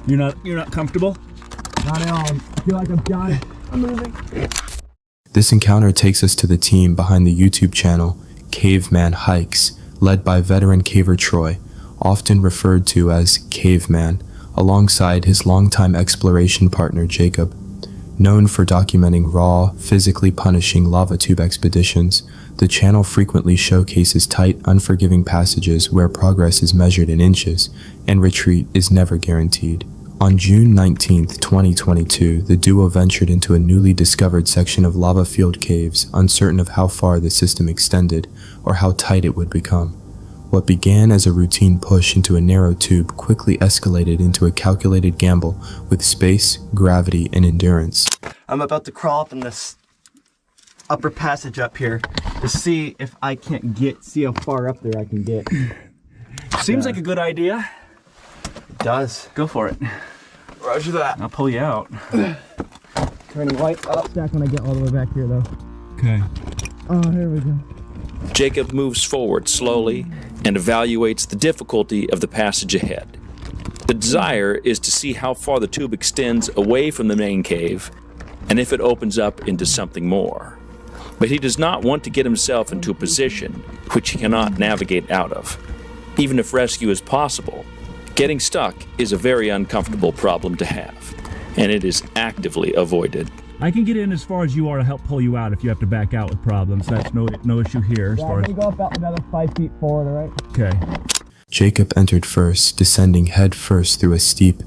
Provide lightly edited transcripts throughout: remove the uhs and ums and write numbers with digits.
You're not comfortable? Not at all. I feel like I'm dying. I'm moving. This encounter takes us to the team behind the YouTube channel Caveman Hikes, led by veteran caver Troy, often referred to as Caveman, alongside his longtime exploration partner Jacob. Known for documenting raw, physically punishing lava tube expeditions, the channel frequently showcases tight, unforgiving passages where progress is measured in inches and retreat is never guaranteed. On June 19, 2022, the duo ventured into a newly discovered section of lava-filled caves, uncertain of how far the system extended or how tight it would become. What began as a routine push into a narrow tube quickly escalated into a calculated gamble with space, gravity, and endurance. I'm about to crawl up in this upper passage up here to see if I can't see how far up there I can get. Seems like a good idea. It does. Go for it. Roger that. I'll pull you out. Turning white. I'll stack when I get all the way back here though. Okay. Oh, here we go. Jacob moves forward slowly and evaluates the difficulty of the passage ahead. The desire is to see how far the tube extends away from the main cave and if it opens up into something more. But he does not want to get himself into a position which he cannot navigate out of. Even if rescue is possible, getting stuck is a very uncomfortable problem to have, and it is actively avoided. I can get in as far as you are to help pull you out if you have to back out with problems. That's no issue here as far as... I'm gonna go about another 5 feet forward, alright? Okay. Jacob entered first, descending head first through a steep,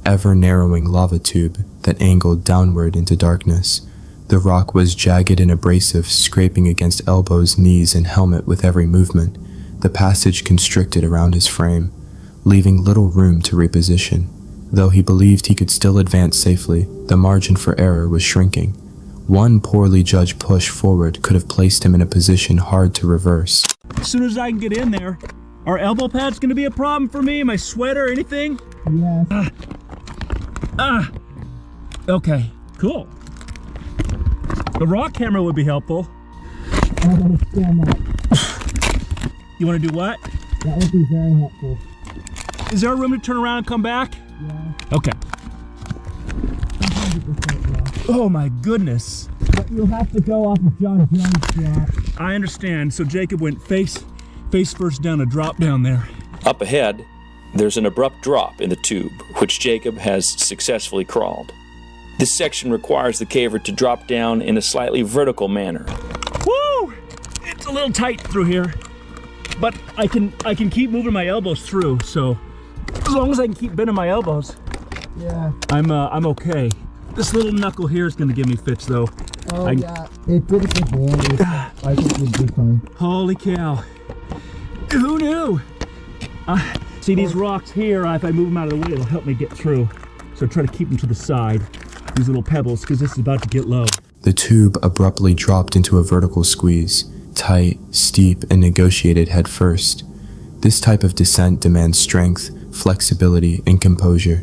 ever-narrowing lava tube that angled downward into darkness. The rock was jagged and abrasive, scraping against elbows, knees, and helmet with every movement. The passage constricted around his frame, leaving little room to reposition. Though he believed he could still advance safely, the margin for error was shrinking. One poorly judged push forward could have placed him in a position hard to reverse. As soon as I can get in there, are elbow pads going to be a problem for me? My sweater, anything? Yeah. Okay, cool. The rock camera would be helpful. I understand that. You want to do what? That would be very helpful. Is there room to turn around and come back? Yeah. Okay. 100% yeah. Oh my goodness. But you'll have to go off of John Jones' drop. I understand. So Jacob went face first down a drop down there. Up ahead, there's an abrupt drop in the tube, which Jacob has successfully crawled. This section requires the caver to drop down in a slightly vertical manner. Woo! It's a little tight through here, but I can keep moving my elbows through. So as long as I can keep bending my elbows, Yeah. I'm okay. This little knuckle here is gonna give me fits though. Oh yeah. It did it before. I think it'd be fine. Holy cow! Who knew? See these rocks here, if I move them out of the way, it'll help me get through. So try to keep them to the side, these little pebbles, because this is about to get low. The tube abruptly dropped into a vertical squeeze, tight, steep, and negotiated head first. This type of descent demands strength, flexibility, and composure.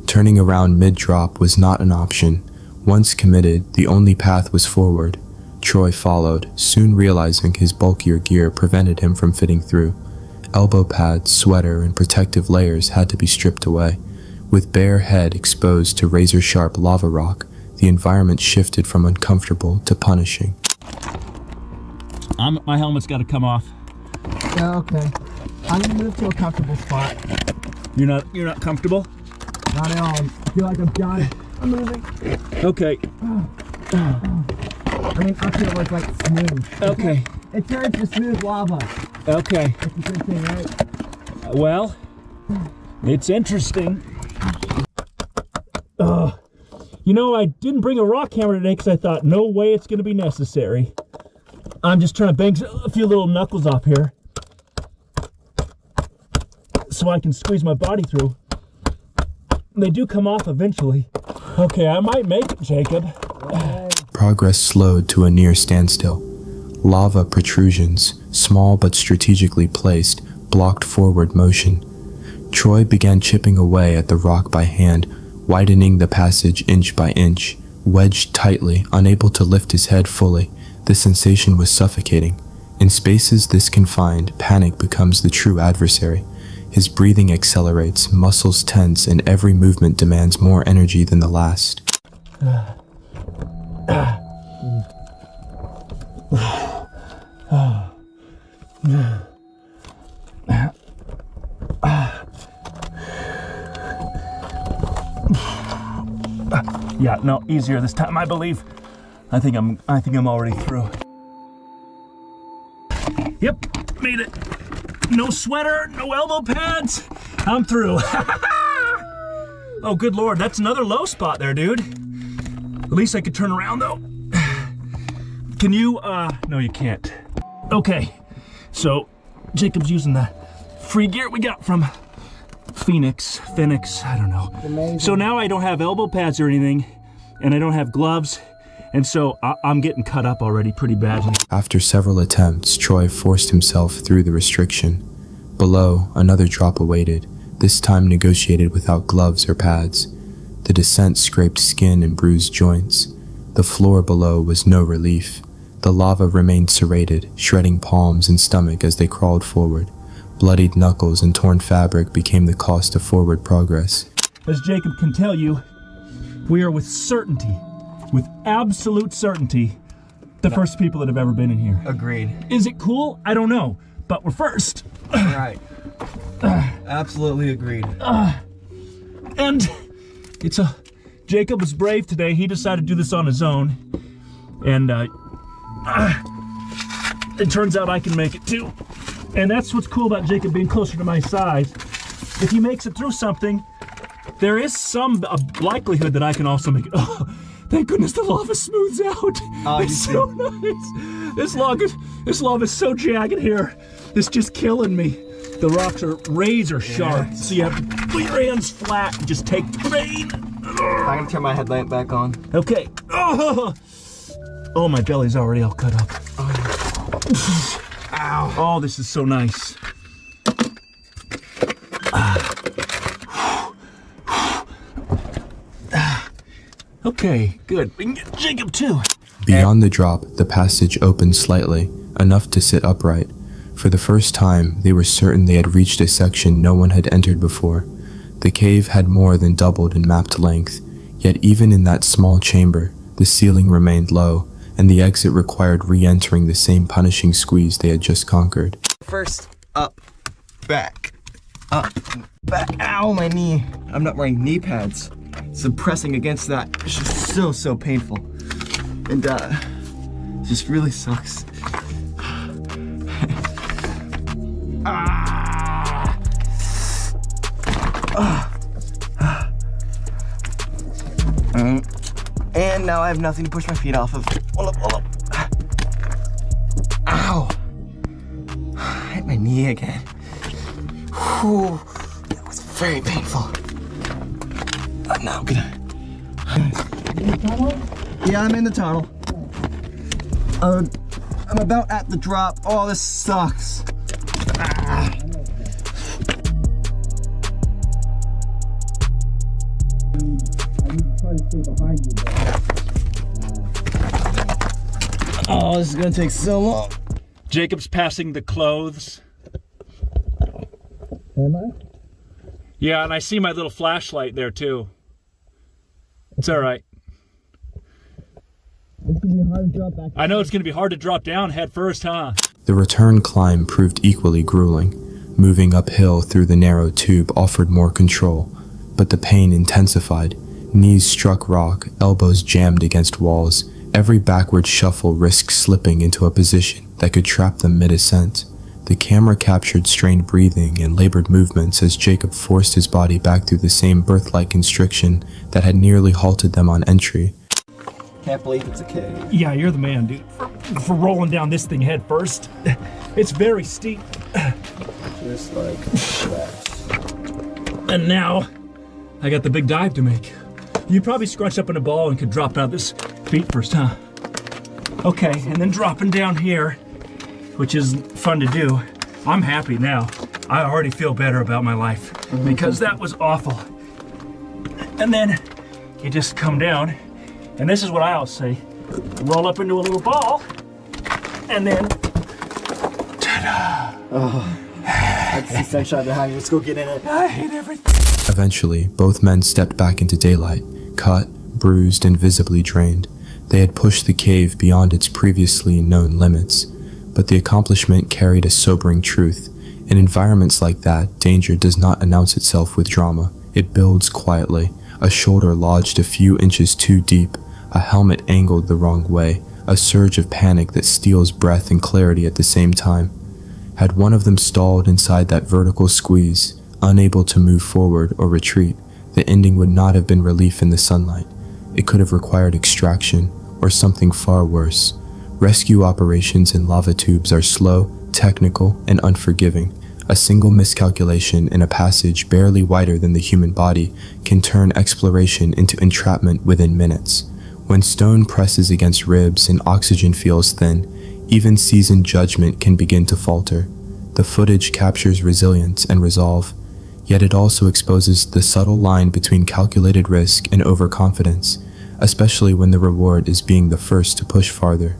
Turning around mid-drop was not an option. Once committed, the only path was forward. Troy followed, soon realizing his bulkier gear prevented him from fitting through. Elbow pads, sweater, and protective layers had to be stripped away. With bare head exposed to razor-sharp lava rock, the environment shifted from uncomfortable to punishing. My helmet's got to come off. Yeah, okay. I'm gonna move to a comfortable spot. You're not comfortable? Not at all. I feel like I'm dying. I'm moving. Okay. I mean, up here was like smooth. Okay. It turns to smooth lava. Okay. That's a good thing, right? Well, it's interesting. You know, I didn't bring a rock camera today because I thought, no way it's going to be necessary. I'm just trying to bang a few little knuckles off here so I can squeeze my body through. They do come off eventually. Okay, I might make it, Jacob. Progress slowed to a near standstill. Lava protrusions, small but strategically placed, blocked forward motion. Troy began chipping away at the rock by hand, widening the passage inch by inch. Wedged tightly, unable to lift his head fully, the sensation was suffocating. In spaces this confined, panic becomes the true adversary. His breathing accelerates, muscles tense, and every movement demands more energy than the last. Yeah, no, easier this time, I believe. I think I'm already through. Yep, made it. No sweater, no elbow pads. I'm through. Oh, good Lord, that's another low spot there, dude. At least I could turn around though. Can you, no you can't. Okay, so Jacob's using the free gear we got from Phoenix, I don't know. Amazing. So now I don't have elbow pads or anything, and I don't have gloves, and so I'm getting cut up already pretty badly. After several attempts, Troy forced himself through the restriction. Below, another drop awaited, this time negotiated without gloves or pads. The descent scraped skin and bruised joints. The floor below was no relief. The lava remained serrated, shredding palms and stomach as they crawled forward. Bloodied knuckles and torn fabric became the cost of forward progress. As Jacob can tell you, we are with certainty, with absolute certainty, the first people that have ever been in here. Agreed. Is it cool? I don't know, but we're first. Right. Absolutely agreed. And Jacob was brave today. He decided to do this on his own. And it turns out I can make it too. And that's what's cool about Jacob being closer to my size. If he makes it through something, there is some likelihood that I can also make it. Oh, thank goodness the lava smooths out. Oh, it's so nice. This lava is so jagged here. It's just killing me. The rocks are razor sharp, Yes. so you have to put your hands flat and just take the rain. I'm gonna turn my headlamp back on. Okay. Oh, my belly's already all cut up. Ow. Oh, this is so nice. Okay, good. We can get Jacob too. Beyond the drop, the passage opened slightly, enough to sit upright. For the first time, they were certain they had reached a section no one had entered before. The cave had more than doubled in mapped length, yet even in that small chamber, the ceiling remained low, and the exit required re-entering the same punishing squeeze they had just conquered. First, up, back, up, back. Ow, my knee. I'm not wearing knee pads. So pressing against that is just so painful. And it just really sucks. And now I have nothing to push my feet off of. Hold up. Ow! I hit my knee again. Whew, that was very painful. Now I'm gonna. Yeah, I'm in the tunnel. I'm about at the drop. Oh, this sucks. Oh, this is gonna take so long. Jacob's passing the clothes. Am I? Yeah, and I see my little flashlight there too. It's all right. It's gonna be hard to drop back. I know it's going to be hard to drop down head first, huh? The return climb proved equally grueling. Moving uphill through the narrow tube offered more control, but the pain intensified. Knees struck rock, elbows jammed against walls. Every backward shuffle risked slipping into a position that could trap them mid-ascent. The camera captured strained breathing and labored movements as Jacob forced his body back through the same birth-like constriction that had nearly halted them on entry. Can't believe it's a cave. Yeah, you're the man, dude. For rolling down this thing head first. It's very steep. Just like that. And now, I got the big dive to make. You probably scrunch up in a ball and could drop out this feet first, huh? Okay, and then dropping down here, which is fun to do. I'm happy now. I already feel better about my life because that was awful. And then you just come down, and this is what I always say, roll up into a little ball, and then, ta-da! I can see sunshine behind you. Let's go get in it. I hate everything. Eventually, both men stepped back into daylight, cut, bruised, and visibly drained. They had pushed the cave beyond its previously known limits, but the accomplishment carried a sobering truth. In environments like that, danger does not announce itself with drama. It builds quietly, a shoulder lodged a few inches too deep, a helmet angled the wrong way, a surge of panic that steals breath and clarity at the same time. Had one of them stalled inside that vertical squeeze, unable to move forward or retreat, the ending would not have been relief in the sunlight. It could have required extraction, or something far worse. Rescue operations in lava tubes are slow, technical, and unforgiving. A single miscalculation in a passage barely wider than the human body can turn exploration into entrapment within minutes. When stone presses against ribs and oxygen feels thin, even seasoned judgment can begin to falter. The footage captures resilience and resolve, yet it also exposes the subtle line between calculated risk and overconfidence, especially when the reward is being the first to push farther.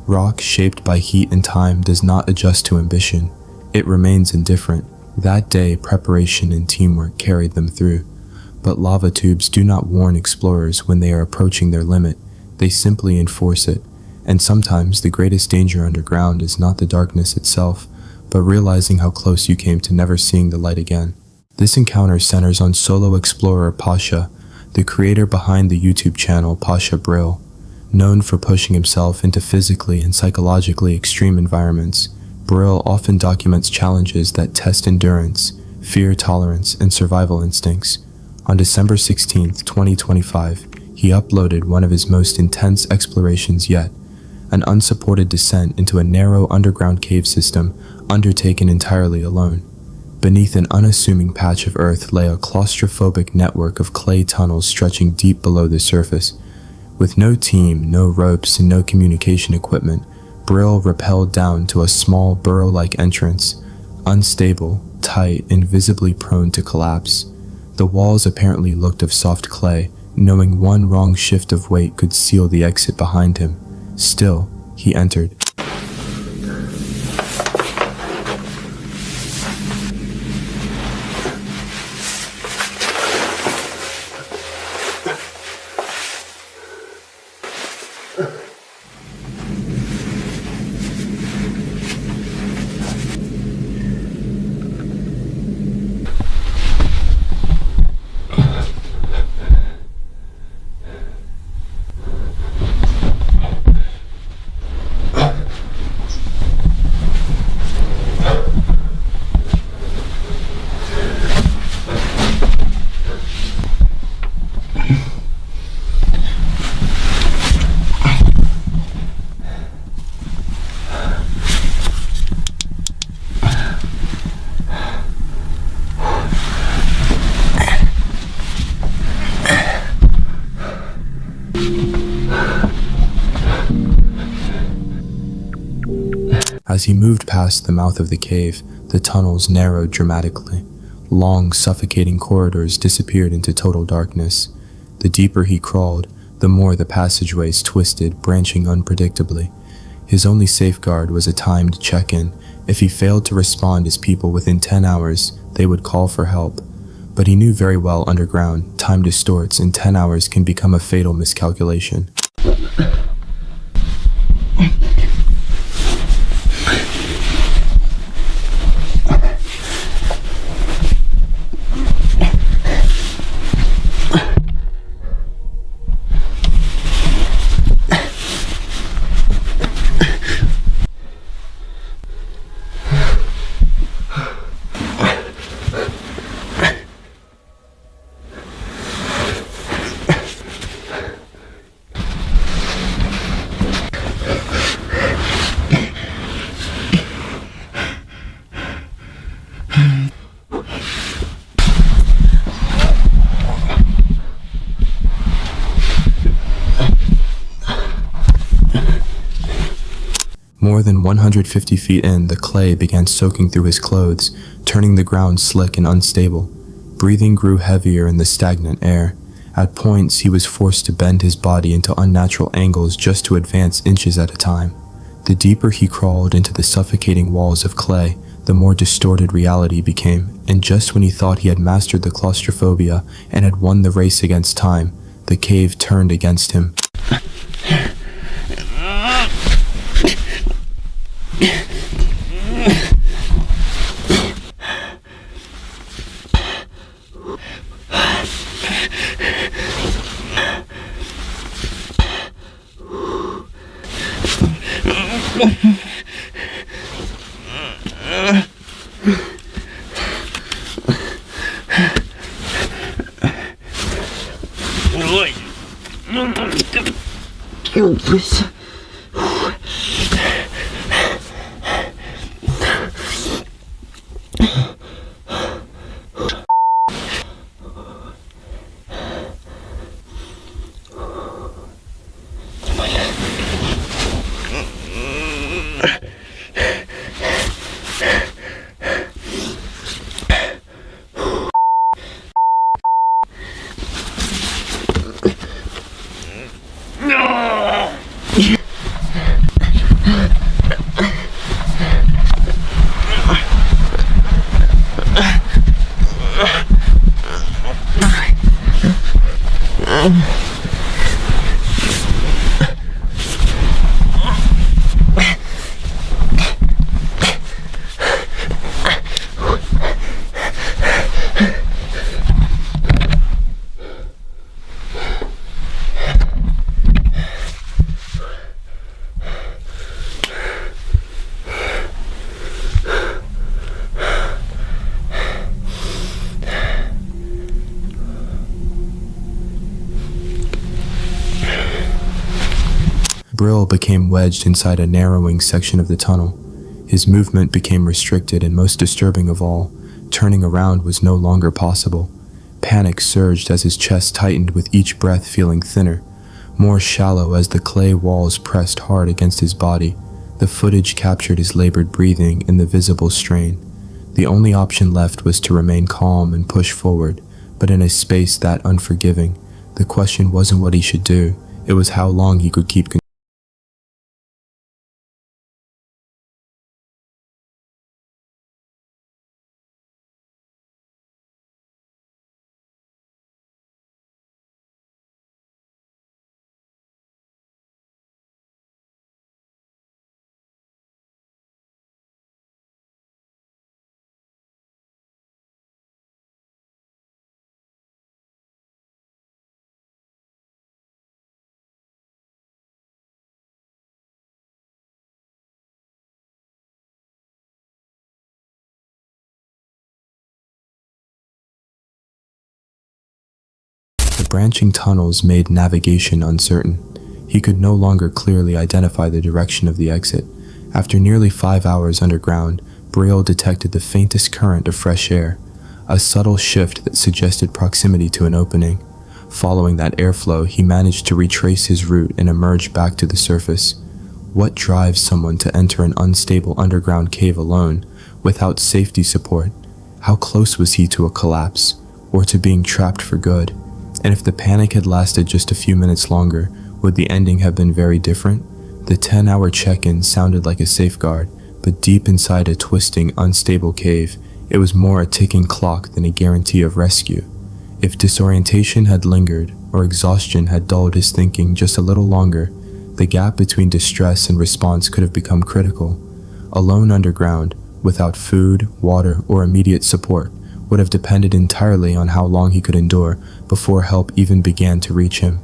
Rock shaped by heat and time does not adjust to ambition. It remains indifferent. That day, preparation and teamwork carried them through. But lava tubes do not warn explorers when they are approaching their limit. They simply enforce it. And sometimes the greatest danger underground is not the darkness itself, but realizing how close you came to never seeing the light again. This encounter centers on solo explorer Pasha, the creator behind the YouTube channel Pasha Brill. Known for pushing himself into physically and psychologically extreme environments, Brill often documents challenges that test endurance, fear tolerance, and survival instincts. On December 16, 2025, he uploaded one of his most intense explorations yet, an unsupported descent into a narrow underground cave system undertaken entirely alone. Beneath an unassuming patch of earth lay a claustrophobic network of clay tunnels stretching deep below the surface. With no team, no ropes, and no communication equipment, Brill rappelled down to a small burrow-like entrance, unstable, tight, and visibly prone to collapse. The walls apparently looked of soft clay, knowing one wrong shift of weight could seal the exit behind him. Still, he entered. As he moved past the mouth of the cave, the tunnels narrowed dramatically. Long, suffocating corridors disappeared into total darkness. The deeper he crawled, the more the passageways twisted, branching unpredictably. His only safeguard was a timed check-in. If he failed to respond his people within 10 hours, they would call for help. But he knew very well underground, time distorts, and 10 hours can become a fatal miscalculation. More than 150 feet in, the clay began soaking through his clothes, turning the ground slick and unstable. Breathing grew heavier in the stagnant air. At points, he was forced to bend his body into unnatural angles just to advance inches at a time. The deeper he crawled into the suffocating walls of clay, the more distorted reality became, and just when he thought he had mastered the claustrophobia and had won the race against time, the cave turned against him. Brill became wedged inside a narrowing section of the tunnel. His movement became restricted, and most disturbing of all, turning around was no longer possible. Panic surged as his chest tightened with each breath feeling thinner, more shallow as the clay walls pressed hard against his body. The footage captured his labored breathing and the visible strain. The only option left was to remain calm and push forward, but in a space that unforgiving. The question wasn't what he should do, it was how long he could keep control. The branching tunnels made navigation uncertain. He could no longer clearly identify the direction of the exit. After nearly 5 hours underground, Brill detected the faintest current of fresh air, a subtle shift that suggested proximity to an opening. Following that airflow, he managed to retrace his route and emerge back to the surface. What drives someone to enter an unstable underground cave alone, without safety support? How close was he to a collapse, or to being trapped for good? And if the panic had lasted just a few minutes longer, would the ending have been very different? The 10-hour check-in sounded like a safeguard, but deep inside a twisting, unstable cave, it was more a ticking clock than a guarantee of rescue. If disorientation had lingered, or exhaustion had dulled his thinking just a little longer, the gap between distress and response could have become critical. Alone underground, without food, water, or immediate support, would have depended entirely on how long he could endure before help even began to reach him.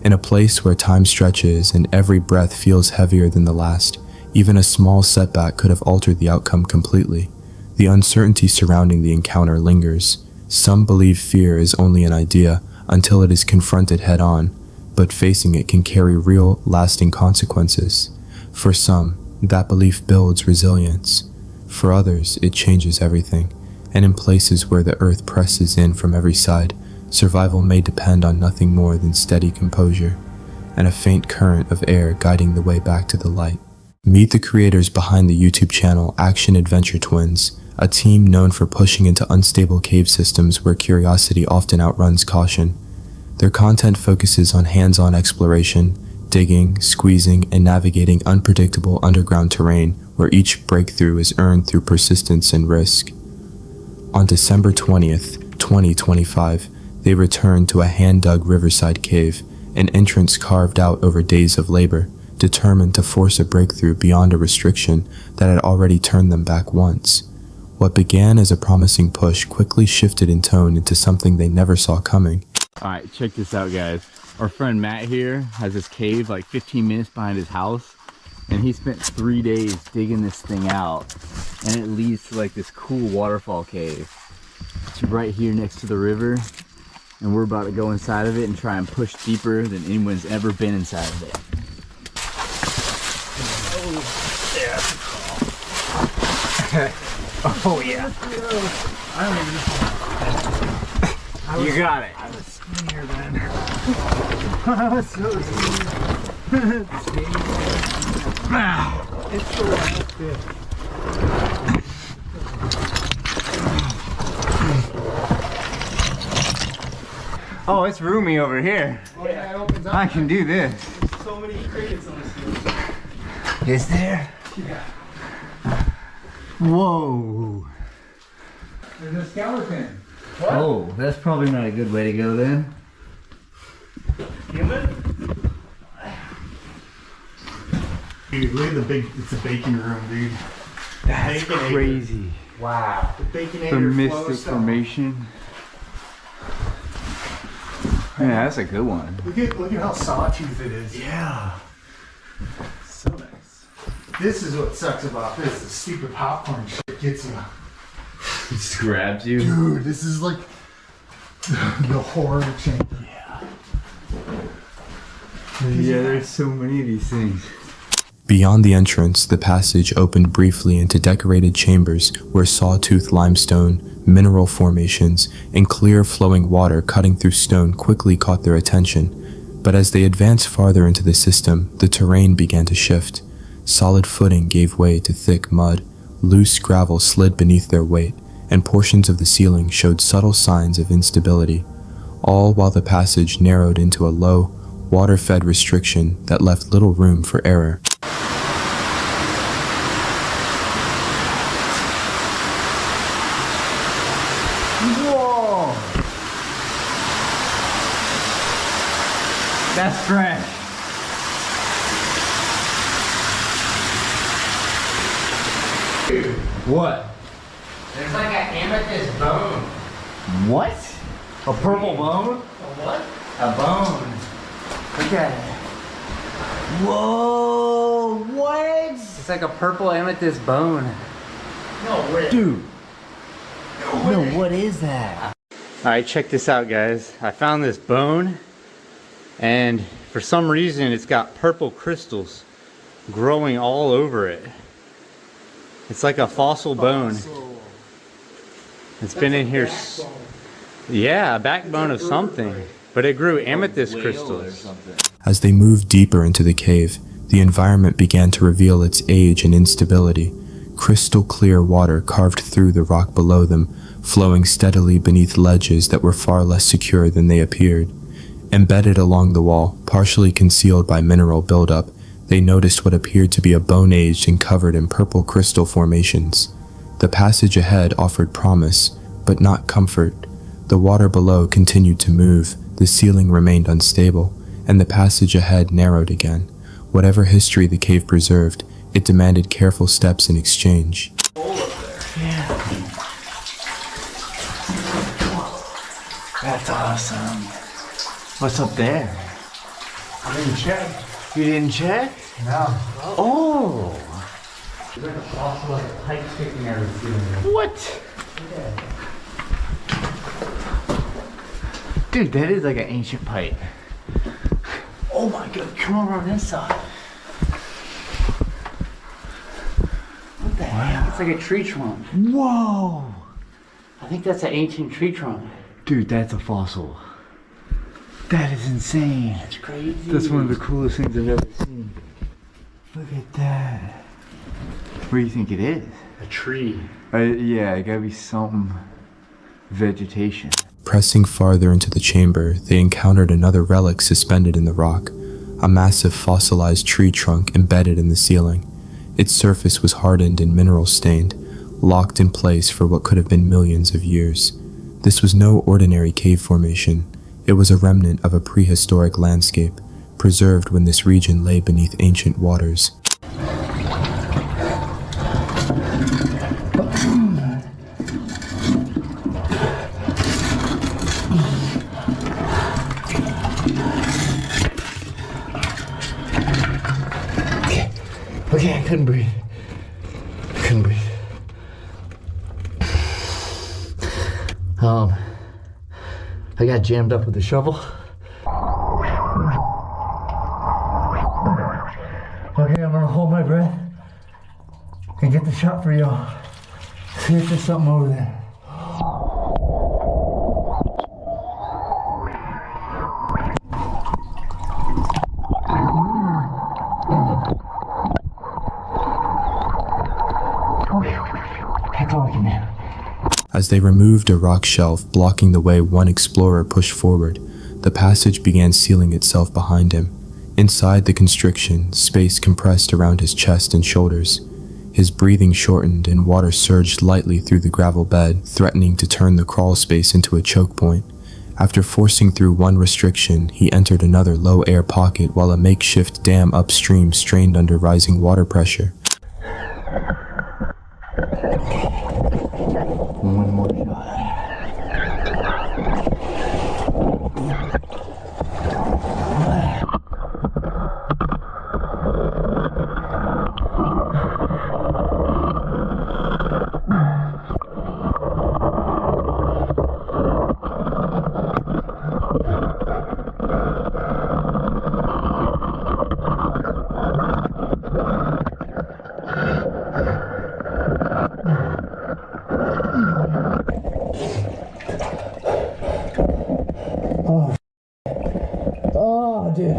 In a place where time stretches and every breath feels heavier than the last, even a small setback could have altered the outcome completely. The uncertainty surrounding the encounter lingers. Some believe fear is only an idea until it is confronted head-on, but facing it can carry real, lasting consequences. For some, that belief builds resilience. For others, it changes everything. And in places where the earth presses in from every side, survival may depend on nothing more than steady composure, and a faint current of air guiding the way back to the light. Meet the creators behind the YouTube channel Action Adventure Twins, a team known for pushing into unstable cave systems where curiosity often outruns caution. Their content focuses on hands-on exploration, digging, squeezing, and navigating unpredictable underground terrain where each breakthrough is earned through persistence and risk. On December 20th, 2025, they returned to a hand-dug riverside cave, an entrance carved out over days of labor, determined to force a breakthrough beyond a restriction that had already turned them back once. What began as a promising push quickly shifted in tone into something they never saw coming. Alright, check this out, guys. Our friend Matt here has this cave like 15 minutes behind his house, and he spent 3 days digging this thing out, and it leads to like this cool waterfall cave. It's right here next to the river, and we're about to go inside of it and try and push deeper than anyone's ever been inside of it. Oh yeah. You got it. I was skinnier then. I was so skinny. It's so good. Oh, it's roomy over here. Oh yeah, it opens up. I can do this. There's so many crates on this field. Is there? Yeah. Whoa. There's a skeleton. Oh, that's probably not a good way to go then. Human? Dude, look at the big, it's a bacon room, dude. That's Baconator. crazy. Wow. The Baconator The Mystic flow Formation. Yeah, that's a good one. Look at how sawtooth it is. Yeah. So nice. This is what sucks about this. The stupid popcorn shit gets you. It just grabs you. Dude, this is like the horror chamber. Yeah. Yeah, there's so many of these things. Beyond the entrance, the passage opened briefly into decorated chambers where sawtooth limestone, mineral formations, and clear flowing water cutting through stone quickly caught their attention. But as they advanced farther into the system, the terrain began to shift. Solid footing gave way to thick mud, loose gravel slid beneath their weight, and portions of the ceiling showed subtle signs of instability, all while the passage narrowed into a low, water-fed restriction that left little room for error. Whoa! That's fresh. What? There's like an amethyst bone. What? A purple bone? A what? A bone. Look at it. Whoa! What? It's like a purple amethyst bone. No way. Dude. No, what is that? Alright, check this out, guys. I found this bone, and for some reason it's got purple crystals growing all over it. It's like a fossil bone. It's been in here. Yeah, a backbone of something. But it grew amethyst crystals. As they moved deeper into the cave, the environment began to reveal its age and instability. Crystal clear water carved through the rock below them, flowing steadily beneath ledges that were far less secure than they appeared. Embedded along the wall, partially concealed by mineral buildup, they noticed what appeared to be a bone-aged and covered in purple crystal formations. The passage ahead offered promise, but not comfort. The water below continued to move, the ceiling remained unstable, and the passage ahead narrowed again. Whatever history the cave preserved, it demanded careful steps in exchange. That's awesome. What's up there? I didn't check. You didn't check? No. Oh! There's like a fossilized pipe sticking out of the ceiling. What? Dude, that is like an ancient pipe. Oh my god, come over on this side. What the heck? It's like a tree trunk. Whoa! I think that's an ancient tree trunk. Dude, that's a fossil. That is insane. That's crazy. That's one of the coolest things I've ever seen. Look at that. What do you think it is? A tree. Yeah, it gotta be something. Vegetation. Pressing farther into the chamber, they encountered another relic suspended in the rock, a massive fossilized tree trunk embedded in the ceiling. Its surface was hardened and mineral-stained, locked in place for what could have been millions of years. This was no ordinary cave formation. It was a remnant of a prehistoric landscape, preserved when this region lay beneath ancient waters. Okay, I couldn't breathe. I got jammed up with the shovel. Okay, I'm gonna hold my breath and get the shot for y'all. See if there's something over there. That's all I can do. As they removed a rock shelf blocking the way one explorer pushed forward, the passage began sealing itself behind him. Inside the constriction, space compressed around his chest and shoulders. His breathing shortened and water surged lightly through the gravel bed, threatening to turn the crawl space into a choke point. After forcing through one restriction, he entered another low air pocket while a makeshift dam upstream strained under rising water pressure. One more shot. Oh, dude.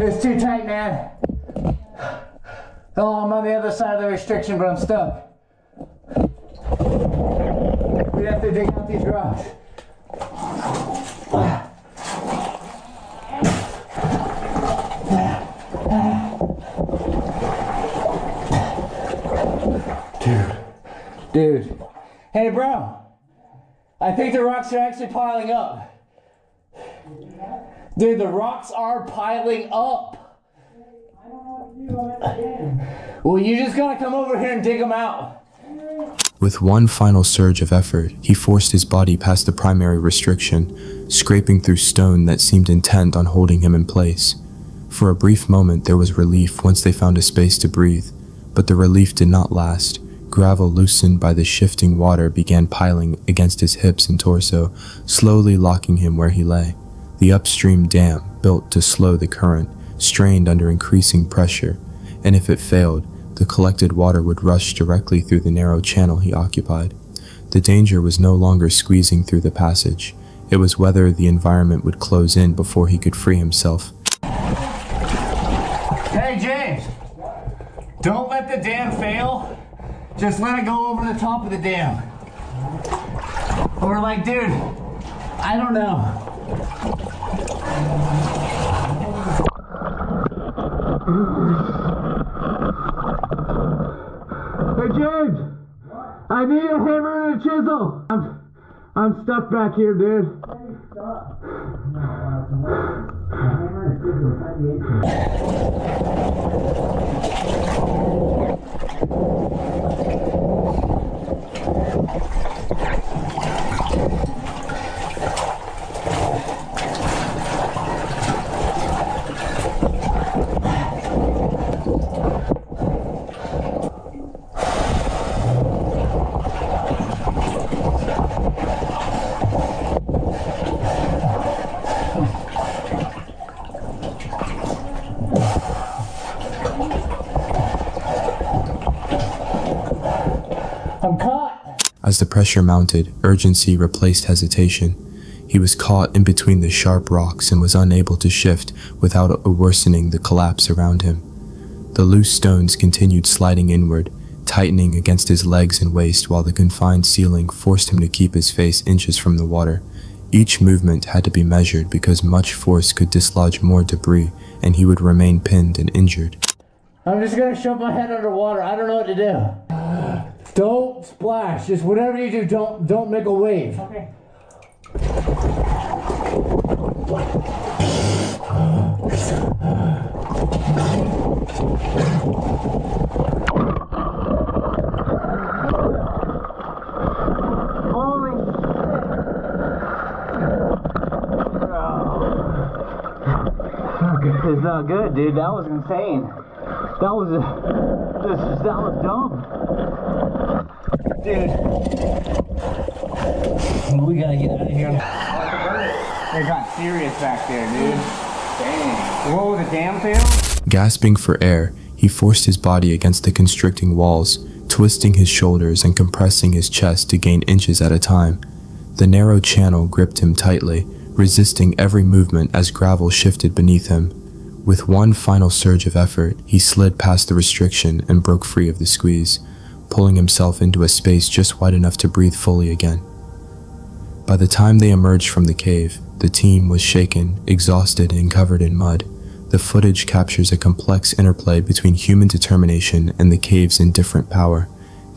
It's too tight, man. Oh, I'm on the other side of the restriction, but I'm stuck. We have to dig out these rocks. Dude. Hey, bro. I think the rocks are actually piling up. Dude, the rocks are piling up. I don't know what to do. I understand. Well, you just gotta come over here and dig them out. With one final surge of effort, he forced his body past the primary restriction, scraping through stone that seemed intent on holding him in place. For a brief moment, there was relief once they found a space to breathe, but the relief did not last. Gravel loosened by the shifting water began piling against his hips and torso, slowly locking him where he lay. The upstream dam, built to slow the current, strained under increasing pressure, and if it failed, the collected water would rush directly through the narrow channel he occupied. The danger was no longer squeezing through the passage. It was whether the environment would close in before he could free himself. Hey, James. Don't let the dam fail. Just let it go over the top of the dam. Or like, dude, I don't know. Hey, James, I need a hammer and a chisel. I'm stuck back here, dude. I'm caught. As the pressure mounted, urgency replaced hesitation. He was caught in between the sharp rocks and was unable to shift without worsening the collapse around him. The loose stones continued sliding inward, tightening against his legs and waist while the confined ceiling forced him to keep his face inches from the water. Each movement had to be measured because much force could dislodge more debris and he would remain pinned and injured. I'm just gonna shove my head underwater. I don't know what to do. Don't splash. Just whatever you do, don't make a wave. Okay. It's not good, dude. That was insane. That was dumb. Dude. We gotta get out of here. It got serious back there, dude. Dang. Whoa, the dam failed? Gasping for air, he forced his body against the constricting walls, twisting his shoulders and compressing his chest to gain inches at a time. The narrow channel gripped him tightly, resisting every movement as gravel shifted beneath him. With one final surge of effort, he slid past the restriction and broke free of the squeeze, pulling himself into a space just wide enough to breathe fully again. By the time they emerged from the cave, the team was shaken, exhausted, and covered in mud. The footage captures a complex interplay between human determination and the cave's indifferent power.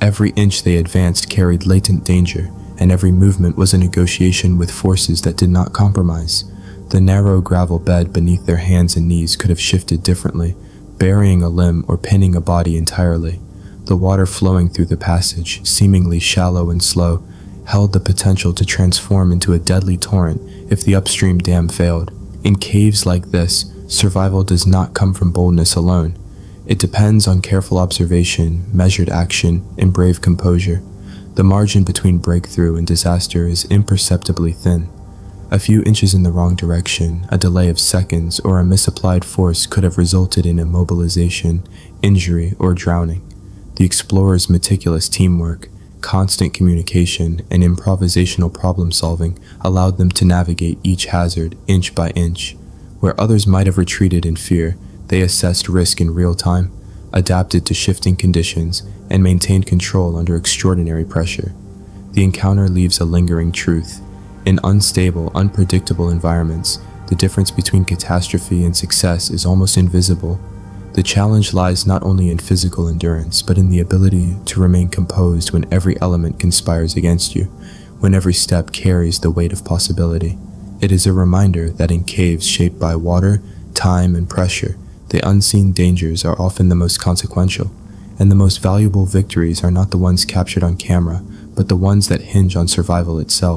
Every inch they advanced carried latent danger, and every movement was a negotiation with forces that did not compromise. The narrow gravel bed beneath their hands and knees could have shifted differently, burying a limb or pinning a body entirely. The water flowing through the passage, seemingly shallow and slow, held the potential to transform into a deadly torrent if the upstream dam failed. In caves like this, survival does not come from boldness alone. It depends on careful observation, measured action, and brave composure. The margin between breakthrough and disaster is imperceptibly thin. A few inches in the wrong direction, a delay of seconds, or a misapplied force could have resulted in immobilization, injury, or drowning. The explorers' meticulous teamwork, constant communication, and improvisational problem-solving allowed them to navigate each hazard inch by inch. Where others might have retreated in fear, they assessed risk in real time, adapted to shifting conditions, and maintained control under extraordinary pressure. The encounter leaves a lingering truth. In unstable, unpredictable environments, the difference between catastrophe and success is almost invisible. The challenge lies not only in physical endurance, but in the ability to remain composed when every element conspires against you, when every step carries the weight of possibility. It is a reminder that in caves shaped by water, time, and pressure, the unseen dangers are often the most consequential, and the most valuable victories are not the ones captured on camera, but the ones that hinge on survival itself.